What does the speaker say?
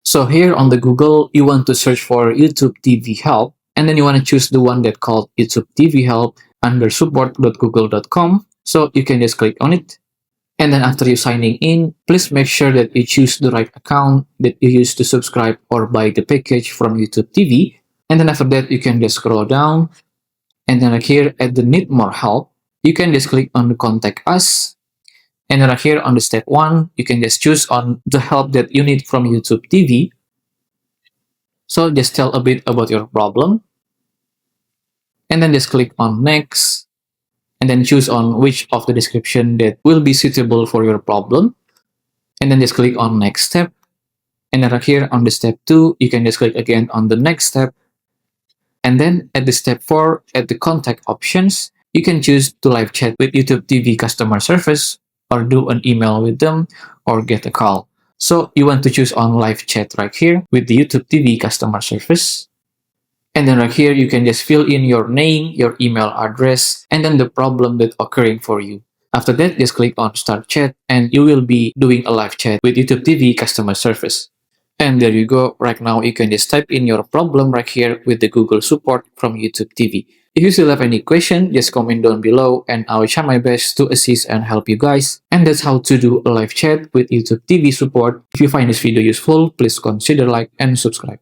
So here on the Google, you want to search for YouTube TV help, and then you want to choose the one that called YouTube TV help under support.google.com. So you can just click on it. And then after you signing in, please make sure that you choose the right account that you use to subscribe or buy the package from YouTube TV. And then after that, you can just scroll down. And then here at the need more help, you can just click on the contact us. And then here on the step 1, you can just choose on the help that you need from YouTube TV. So just tell a bit about your problem. And then just click on next. And then choose on which of the description that will be suitable for your problem. And then just click on next step. And then here on the step 2, you can just click again on the next step. And then at the step 4, at the contact options, you can choose to live chat with YouTube TV customer service, or do an email with them, or get a call. So you want to choose on live chat right here with the YouTube TV customer service. And then right here, you can just fill in your name, your email address, and then the problem that's occurring for you. After that, just click on start chat, and you will be doing a live chat with YouTube TV customer service. And there you go. Right now, you can just type in your problem right here with the Google support from YouTube TV. If you still have any question, just comment down below and I will try my best to assist and help you guys. And that's how to do a live chat with YouTube TV support. If you find this video useful, please consider like and subscribe.